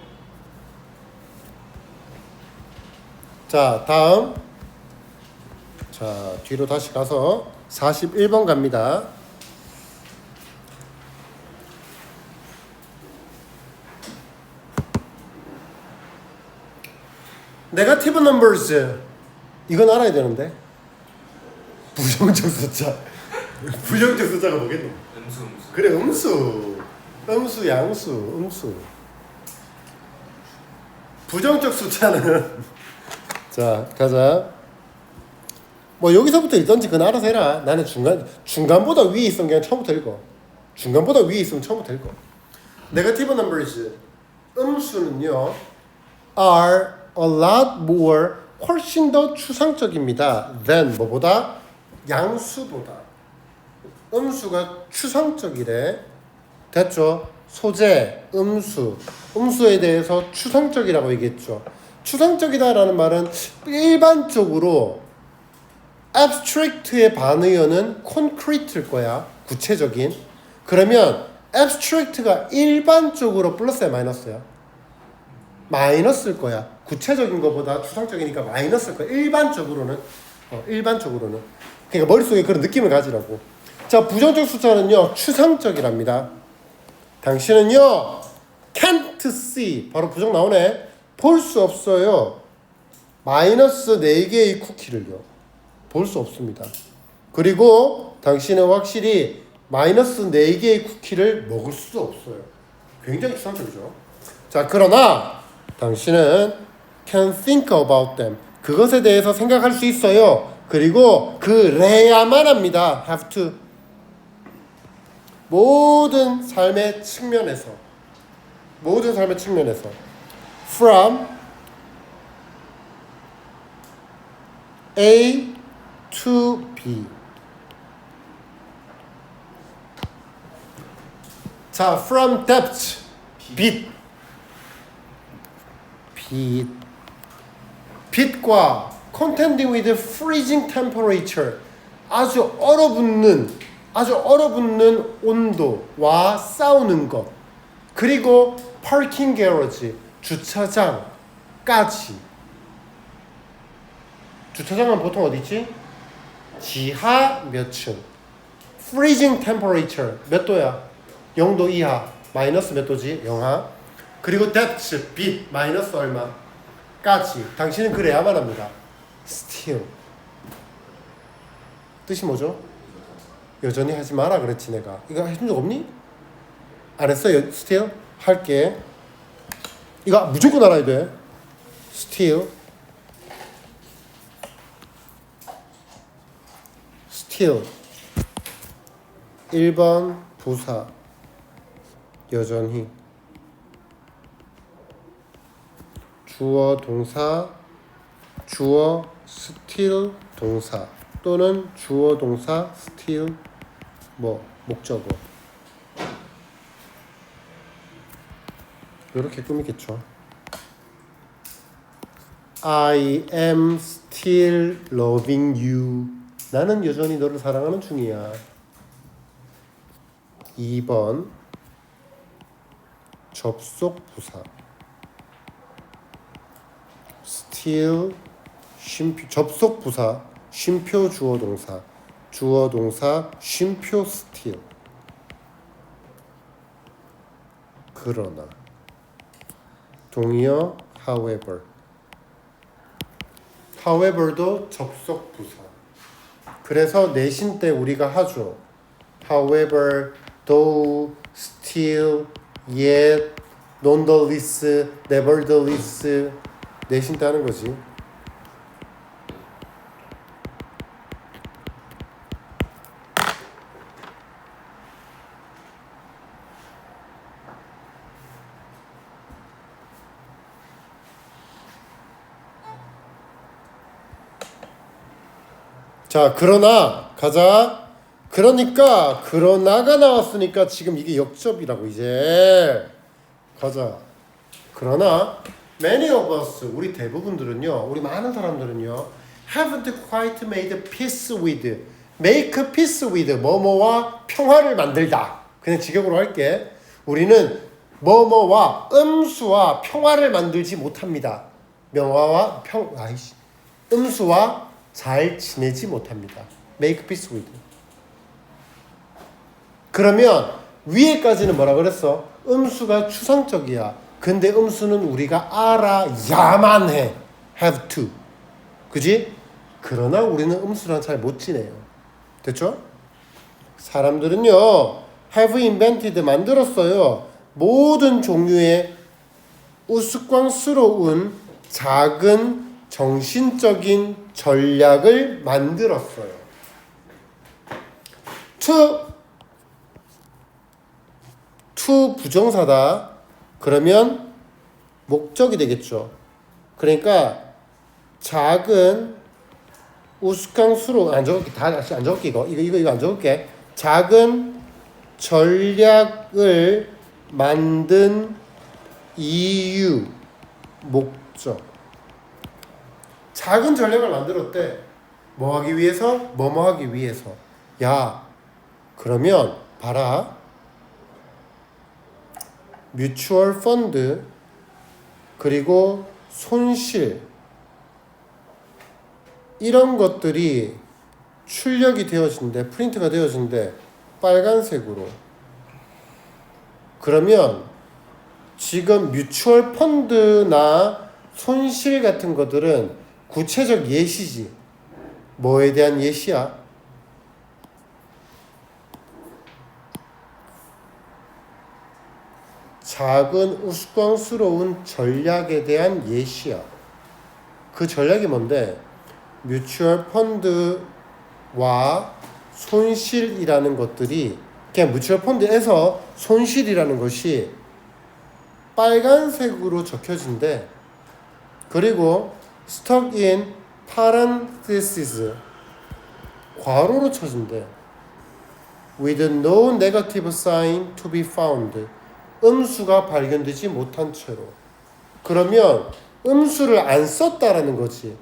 자, 다음. 자, 뒤로 다시 가서 41번 갑니다. 네거티브 넘버즈. 이건 알아야 되는데. 부정적 숫자. 부정적 숫자가 뭐겠노? 음수. 그래, 음수, 양수, 음수. 부정적 숫자는 자, 가자. 뭐 여기서부터 읽던지 그건 알아서 해라. 나는 중간보다 위에 있으면 그냥 처음부터 읽어. 중간보다 위에 있으면 처음부터 읽어. 네거티브 넘버즈. 음수는요. are a lot more, 훨씬 더 추상적입니다. than 뭐보다? 양수보다. 음수가 추상적이래. 됐죠? 소재, 음수에 대해서 추상적이라고 얘기했죠. 추상적이다라는 말은 일반적으로 abstract의 반의어는 concrete일 거야. 구체적인. 그러면 abstract가 일반적으로 플러스야 마이너스야? 마이너스일 거야. 구체적인 것보다 추상적이니까 마이너스일 거야. 일반적으로는. 그러니까 머릿속에 그런 느낌을 가지라고. 자, 부정적 숫자는요. 추상적이랍니다. 당신은요. can't see. 바로 부정 나오네. 볼 수 없어요. 마이너스 4개의 쿠키를요. 볼 수 없습니다. 그리고 당신은 확실히 마이너스 4개의 쿠키를 먹을 수 없어요. 굉장히 추상적이죠. 자, 그러나 당신은 can think about them. 그것에 대해서 생각할 수 있어요. 그리고 그래야만 합니다. have to. 모든 삶의 측면에서 from A to B. 자, from debt, 빚. 빚과 contending with freezing temperature, 아주 얼어붙는 온도와 싸우는 것. 그리고 parking garage, 주차장까지. 주차장은 보통 어디 있지? 지하 몇 층. freezing temperature, 몇 도야? 0도 이하. 마이너스 몇 도지? 영하. 그리고 debt, 빚, 마이너스 얼마까지. 당신은 그래야만 합니다. still. 뜻이 뭐죠? 여전히 하지 마라 그랬지 내가. 이거 해준 적 없니? 안 했어? still? 할게. 이거 무조건 알아야 돼. still. still. 1번 부사. 여전히. 주어 동사, 주어 still 동사 또는 주어 동사 still 목적어. 이렇게 꾸미겠죠. I am still loving you. 나는 여전히 너를 사랑하는 중이야. 2번 접속 부사. still 접속 부사, 쉼표 주어 동사, 주어 동사 쉼표 still. 그러나 동의어 however도 접속 부사. 그래서 내신 때 우리가 하죠. however, though, still, yet, nonetheless, nevertheless. 내신 때 하는 거지. 자, 그러나 가자. 그러니까 그러나가 나왔으니까 지금 이게 역접이라고 이제 가자. 그러나 many of us, 우리 대부분들은요, 우리 많은 사람들은요, haven't quite made peace with, make peace with, 뭐뭐와 평화를 만들다. 그냥 직역으로 할게. 우리는 뭐뭐와 음수와 평화를 만들지 못합니다. 음수와 잘 지내지 못합니다. make peace with. 그러면 위에까지는 뭐라 그랬어? 음수가 추상적이야. 근데 음수는 우리가 알아야만 해. have to. 그지? 그러나 우리는 음수랑 잘 못 지내요. 됐죠? 사람들은요, have invented, 만들었어요. 모든 종류의 우스꽝스러운 작은 정신적인 전략을 만들었어요. to 부정사다. 그러면 목적이 되겠죠. 그러니까 작은 우스꽝스러운, 안 적을게. 다시 안 적을게. 이거 안 적을게. 작은 전략을 만든 이유, 목적. 작은 전략을 만들었대. 뭐 하기 위해서? 뭐뭐 하기 위해서. 야, 그러면 봐라. 뮤추얼 펀드 그리고 손실 이런 것들이 출력이 되어진대. 프린트가 되어진대. 빨간색으로. 그러면 지금 뮤추얼 펀드나 손실 같은 것들은 구체적 예시지. 뭐에 대한 예시야? 작은 우스꽝스러운 전략에 대한 예시야. 그 전략이 뭔데? 뮤추얼 펀드와 손실이라는 것들이, 그냥 뮤추얼 펀드에서 손실이라는 것이 빨간색으로 적혀진대. 그리고 stuck in parentheses, 괄호로 쳐진대. with no negative sign to be found. 음수가 발견되지 못한 채로. 그러면 음수를 안 썼다라는 거지.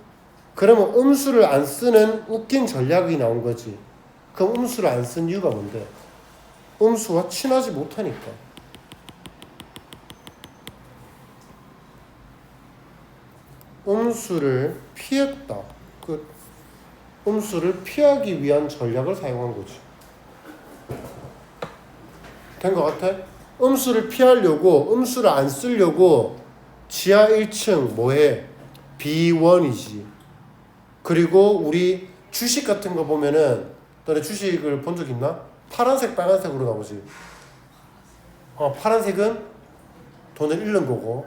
그러면 음수를 안 쓰는 웃긴 전략이 나온 거지. 그럼 음수를 안 쓴 이유가 뭔데? 음수와 친하지 못하니까. 음수를 피했다. 끝. 음수를 피하기 위한 전략을 사용한 거지. 된 것 같아? 음수를 피하려고, 음수를 안 쓰려고 지하 1층 뭐해? B1이지. 그리고 우리 주식 같은 거 보면은 너네 주식을 본 적 있나? 파란색, 빨간색으로 나오지. 파란색은 돈을 잃는 거고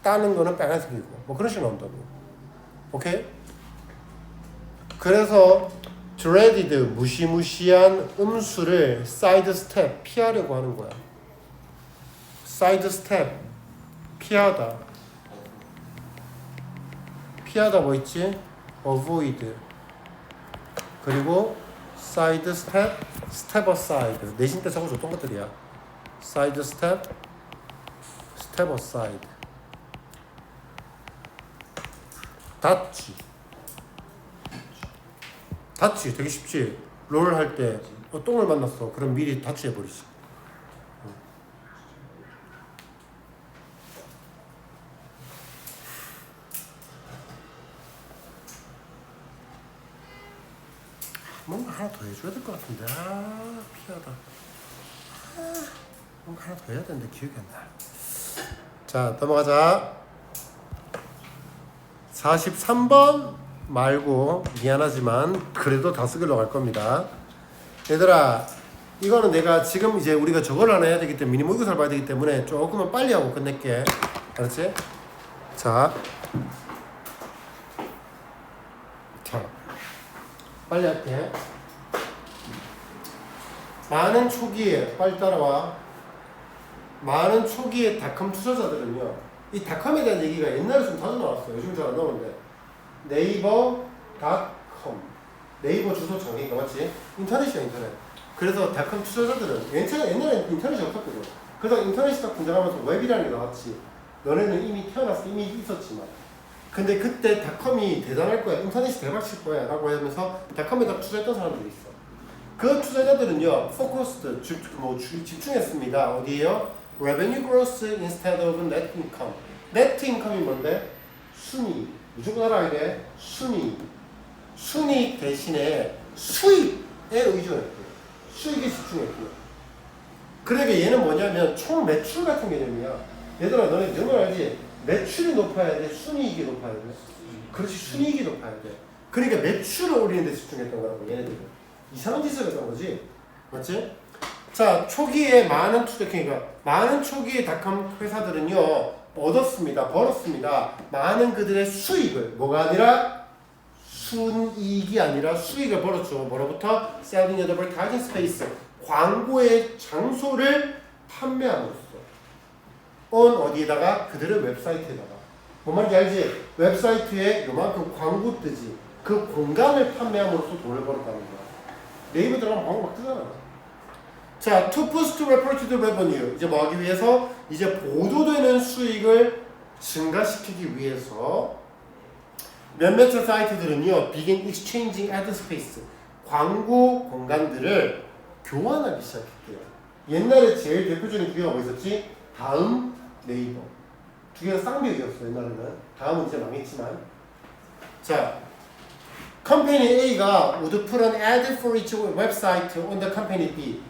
따는 거는 빨간색이고 뭐 그런 식으로 나온다고. 오케이? 그래서 dreaded 무시무시한 음수를 side step 피하려고 하는 거야. side step 피하다. 피하다 뭐 있지? avoid. 그리고 side step, step aside. 내신 때 적어 줬던 것들이야. side step, step aside. 닫지. 닫지 되게 쉽지. 롤 할 때 똥을 만났어. 그럼 미리 닫지 해버리지. 뭔가 하나 더 해줘야 될 것 같은데. 피하다. 뭔가 하나 더 해야 되는데 기억이 안 나. 자, 넘어가자. 43번 말고 미안하지만 그래도 다쓰기로 갈 겁니다. 얘들아, 이거는 내가 지금 이제 우리가 저걸 하나 해야 되기 때문에 미니 모의고사를 봐야 되기 때문에 조금만 빨리 하고 끝낼게. 알았지? 자, 빨리 할게. 많은 초기에 빨리 따라와. 많은 초기에 닷컴 투자자들은요, 이 닷컴에 대한 얘기가 옛날에 좀 자주 나왔어요. 요즘 잘 안 나오는데. 네이버 닷컴, 네이버 주소 정의가 맞지? 인터넷이야 인터넷. 그래서 닷컴 투자자들은 옛날에 인터넷이 없었거든. 그래서 인터넷이 딱 등장하면서 웹이라는 게 나왔지. 너네는 이미 태어났을 때 이미 있었지만, 근데 그때 닷컴이 대단할 거야, 인터넷이 대박칠 거야 라고 하면서 닷컴에다 투자했던 사람들이 있어. 그 투자자들은요, 포커스드, 집중했습니다. 어디에요? Revenue growth instead of net income. net income이 뭔데? 순이익. 무조건 알아야 돼. 순이익. 순이익 대신에 수익에 의존했고요. 수익에 집중했고요. 그러니까 얘는 뭐냐면 총 매출 같은 개념이야. 얘들아, 너네 정말 알지? 매출이 높아야 돼? 순이익이 높아야 돼? 그렇지, 순이익이 높아야 돼. 그러니까 매출을 올리는 데 집중했던 거라고, 얘네들은. 이상한 짓을 했던 거지. 맞지? 자, 초기에 많은 투자, 그러니까 많은 초기에 닷컴 회사들은요, 얻었습니다. 벌었습니다. 많은 그들의 수익을, 뭐가 아니라 순이익이 아니라 수익을 벌었죠. 뭐로부터? Selling advertising space, 광고의 장소를 판매함으로써. 어디에다가? 그들의 웹사이트에다가. 뭔 말인지 알지? 웹사이트에 요만큼 광고 뜨지. 그 공간을 판매함으로써 돈을 벌었다는 거야. 네이버 들어가면 광고 막 뜨잖아. 자, to boost reported revenue. 이제 뭐 하기 위해서? 이제 보도되는 수익을 증가시키기 위해서 몇몇 사이트들은요, begin exchanging ad space. 광고 공간들을 교환하기 시작했대요. 옛날에 제일 대표적인 기회가 뭐 있었지? 다음, 네이버. 두 개가 쌍벽이었어, 옛날에는. 다음은 이제 망했지만. 자, 컴퍼니 A가 would put an ad for its website on the company B.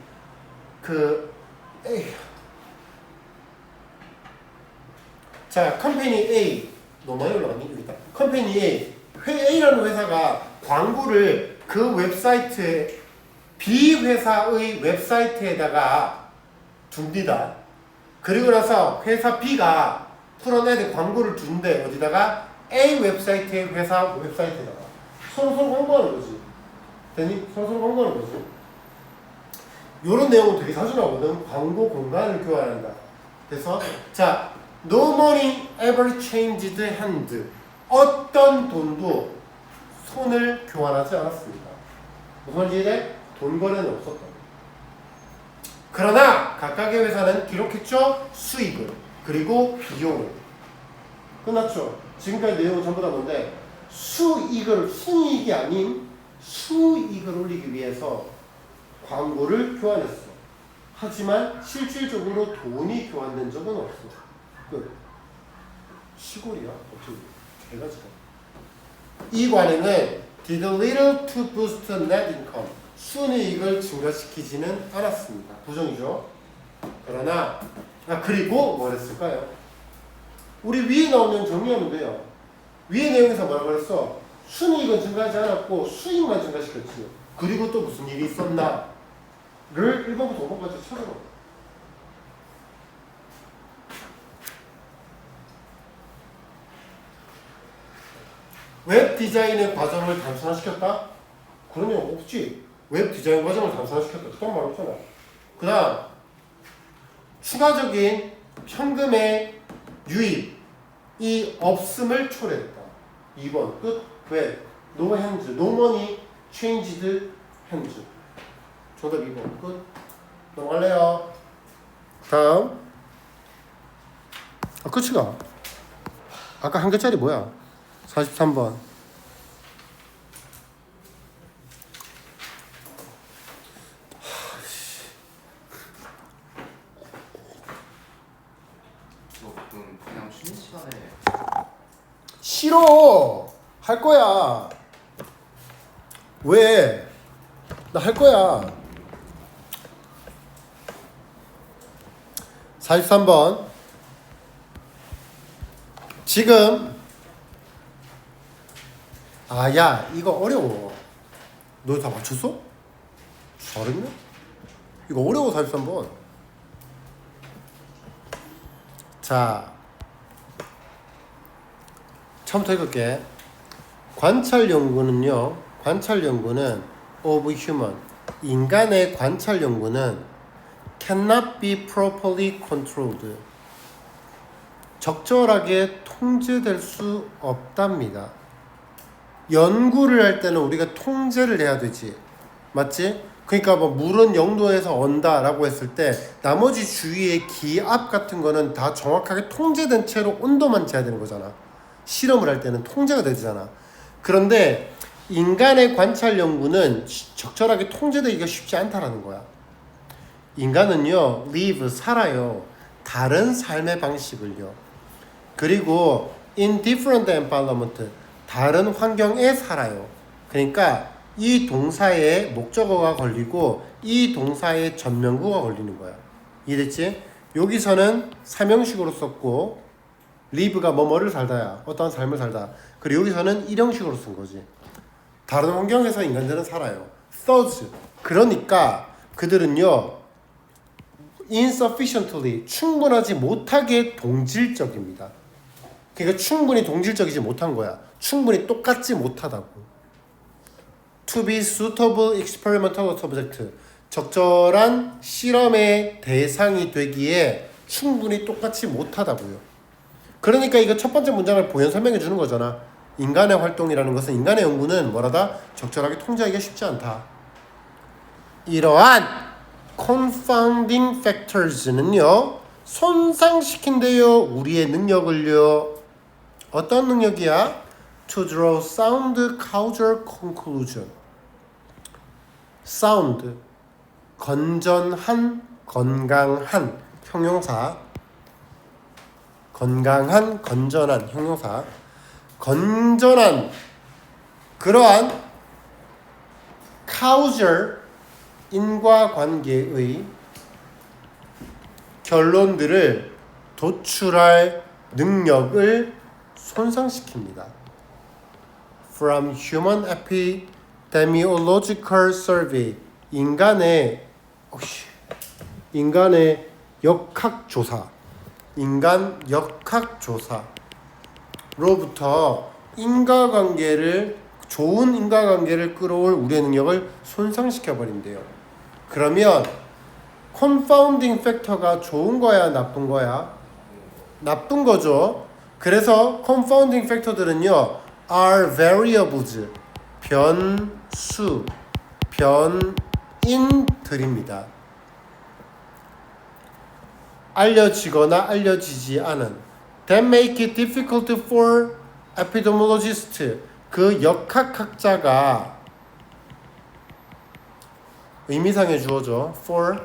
자, 컴퍼니 A. 너무 많이 올라갔니? 여기 있다. 컴퍼니 A. A라는 회사가 광고를 그 웹사이트에 B 회사의 웹사이트에다가 둡니다. 그리고 나서 회사 B가 풀어내는 광고를 준대. 어디다가? A 웹사이트의 회사 웹사이트에다가. 서로 광고하는 거지. 되니? 서로 광고하는 거지. 요런 내용은 되게 자주 나오거든. 광고 공간을 교환한다. 그래서 자, no money ever changed hand. 어떤 돈도 손을 교환하지 않았습니다. 무슨 말인지 이해? 돈 거래는 없었다. 그러나 각각의 회사는 기록했죠? 수익을 그리고 비용을. 끝났죠? 지금까지 내용은 전부 다 뭔데 순이익이 아닌 수익을 올리기 위해서 광고를 교환했어. 하지만 실질적으로 돈이 교환된 적은 없어. 끝. 시골이야? 어떻게 개가지가. 이 관행은 did little to boost net income. 순이익을 증가시키지는 않았습니다. 부정이죠. 그러나 그리고 뭘 했을까요? 우리 위에 나오는 정리하면 돼요. 위에 내용에서 뭐라고 그랬어? 순이익은 증가하지 않았고 수익만 증가시켰지. 그리고 또 무슨 일이 있었나? 를 1번부터 5번까지 찾아봐. 웹 디자인의 과정을 단순화시켰다? 그런 내용 없지. 웹 디자인 과정을 단순화시켰다. 그런 말 없잖아. 그 다음 추가적인 현금의 유입이 없음을 초래했다. 2번 끝. 왜? No hands, no money changed hands. 정답 2번 끝. 넘어갈래요. 다음 끝이가. 아까 한 개짜리 뭐야? 43번. 그냥 쉬는 시간에 싫어. 할 거야. 왜? 나 할 거야. 43번. 지금 야 이거 어려워. 너 다 맞췄어? 잘했네? 이거 어려워. 43번. 자 처음부터 읽을게. 관찰 연구는요. 관찰 연구는 of human. 인간의 관찰 연구는 cannot be properly controlled. 적절하게 통제될 수 없답니다. 연구를 할 때는 우리가 통제를 해야 되지. 맞지? 그러니까 뭐 물은 0도에서 언다라고 했을 때 나머지 주위의 기압 같은 거는 다 정확하게 통제된 채로 온도만 재야 되는 거잖아. 실험을 할 때는 통제가 되잖아. 그런데 인간의 관찰 연구는 적절하게 통제되기가 쉽지 않다라는 거야. 인간은요, live, 살아요. 다른 삶의 방식을요. 그리고 in different environment, 다른 환경에 살아요. 그러니까 이 동사에 목적어가 걸리고 이 동사에 전면구가 걸리는 거야. 이해됐지? 여기서는 사명식으로 썼고 live가 뭐뭐를 살다야. 어떠한 삶을 살다. 그리고 여기서는 일형식으로 쓴 거지. 다른 환경에서 인간들은 살아요. thus. 그러니까 그들은요. insufficiently. 충분하지 못하게 동질적입니다. 그러니까 충분히 동질적이지 못한 거야. 충분히 똑같지 못하다고. To be suitable experimental subject. 적절한 실험의 대상이 되기에 충분히 똑같이 못하다고요. 그러니까 이거 첫 번째 문장을 보연 설명해 주는 거잖아. 인간의 활동이라는 것은 인간의 연구는 뭐라다? 적절하게 통제하기가 쉽지 않다. 이러한 confounding factors는요. 손상시킨대요. 우리의 능력을요. 어떤 능력이야? To draw sound causal conclusion. sound 건전한, 건강한 형용사. 건강한, 건전한 형용사. 건전한 그러한 causal 인과관계의 결론들을 도출할 능력을 손상시킵니다. From Human Epidemiological Survey. 인간의 역학조사. 인간 역학조사로부터 좋은 인과관계를 끌어올 우리의 능력을 손상시켜버린대요. 그러면 confounding factor가 좋은 거야, 나쁜 거야? 나쁜 거죠. 그래서 confounding factor들은요, are variables, 변인들입니다. 알려지거나 알려지지 않은. That make it difficult for epidemiologists. 그 역학학자가 의미상의 주어죠. for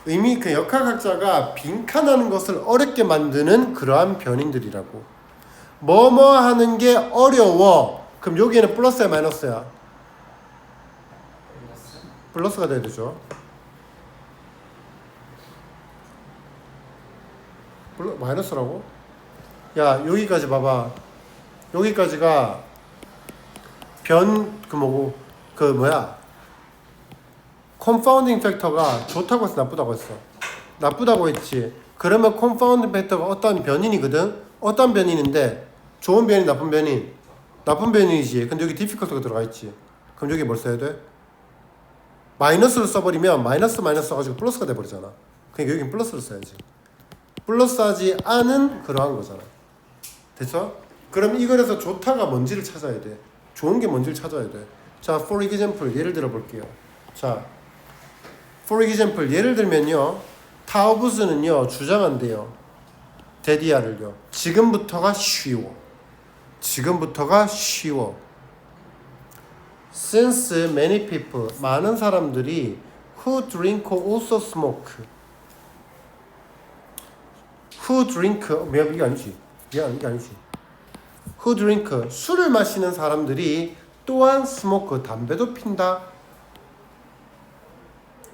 의미 그 역학학자가 빈칸하는 것을 어렵게 만드는 그러한 변인들이라고. 뭐뭐 하는 게 어려워. 그럼 여기에는 플러스야 마이너스야? 플러스가 돼야 되죠. 마이너스라고? 야 여기까지 봐봐. 여기까지가 그 뭐야 confounding 팩터가 좋다고 했어 나쁘다고 했어? 나쁘다고 했지. 그러면 confounding 팩터가 어떤 변인이거든. 어떤 변인인데 좋은 변인 나쁜 변인? 나쁜 변인이지. 근데 여기 difficult가 들어가 있지. 그럼 여기 뭘 써야 돼? 마이너스를 써버리면 마이너스 써가지고 플러스가 돼버리잖아. 그러니까 여기는 플러스를 써야지. 플러스하지 않은 그러한 거잖아. 됐어? 그럼 이거에서 좋다가 뭔지를 찾아야 돼. 좋은 게 뭔지를 찾아야 돼. 자, for example 예를 들어 볼게요. 자, for example 예를 들면요, 타우브스는요 주장한대요. 데디아를요. 지금부터가 쉬워. 지금부터가 쉬워. Since many people 많은 사람들이 who drink also smoke. who drink 미안 이게 아니지. 미안 이게 아니지. who drink 술을 마시는 사람들이 또한 smoke 담배도 핀다.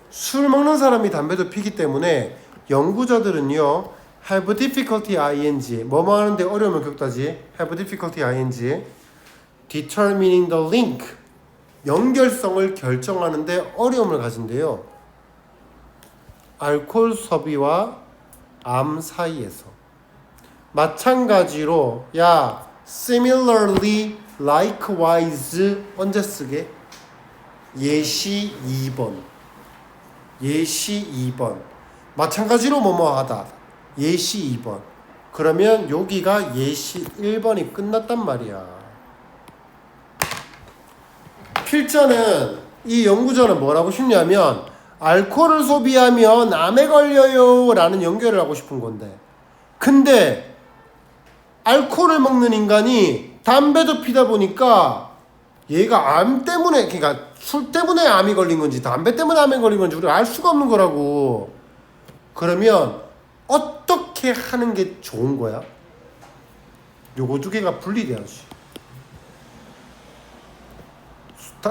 술 먹는 사람이 담배도 피기 때문에 연구자들은요 have difficulty ing 뭐뭐 하는데 어려움을 겪다지 have difficulty ing determining the link 연결성을 결정하는데 어려움을 가진대요. 알코올 섭취와 암 사이에서. 마찬가지로 야 similarly likewise 언제 쓰게? 예시 2번. 예시 2번. 마찬가지로 뭐뭐 하다. 예시 2번. 그러면 여기가 예시 1번이 끝났단 말이야. 필자는 이 연구자는 뭘 하고 싶냐면 알코올을 소비하면 암에 걸려요 라는 연결을 하고 싶은 건데, 근데 알코올을 먹는 인간이 담배도 피다 보니까 얘가 암 때문에, 그러니까 술 때문에 암이 걸린 건지 담배 때문에 암이 걸린 건지 우리가 알 수가 없는 거라고. 그러면 어떻게 하는 게 좋은 거야? 요거 두 개가 분리돼야지.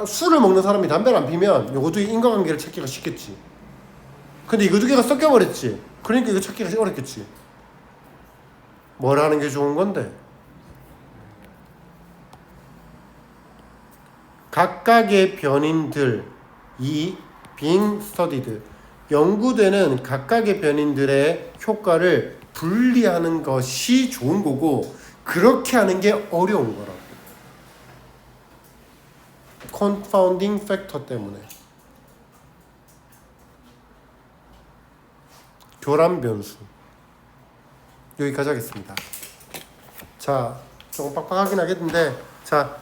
술을 먹는 사람이 담배를 안 피면 요거 두 개 인과관계를 찾기가 쉽겠지. 근데 이거 두 개가 섞여버렸지. 그러니까 이거 찾기가 어렵겠지. 뭘 하는 게 좋은 건데? 각각의 변인들, 이 being studied, 연구되는 각각의 변인들의 효과를 분리하는 것이 좋은 거고, 그렇게 하는 게 어려운 거라고. confounding factor 때문에. 교란 변수. 여기까지 하겠습니다. 자, 조금 빡빡하긴 하겠는데, 자,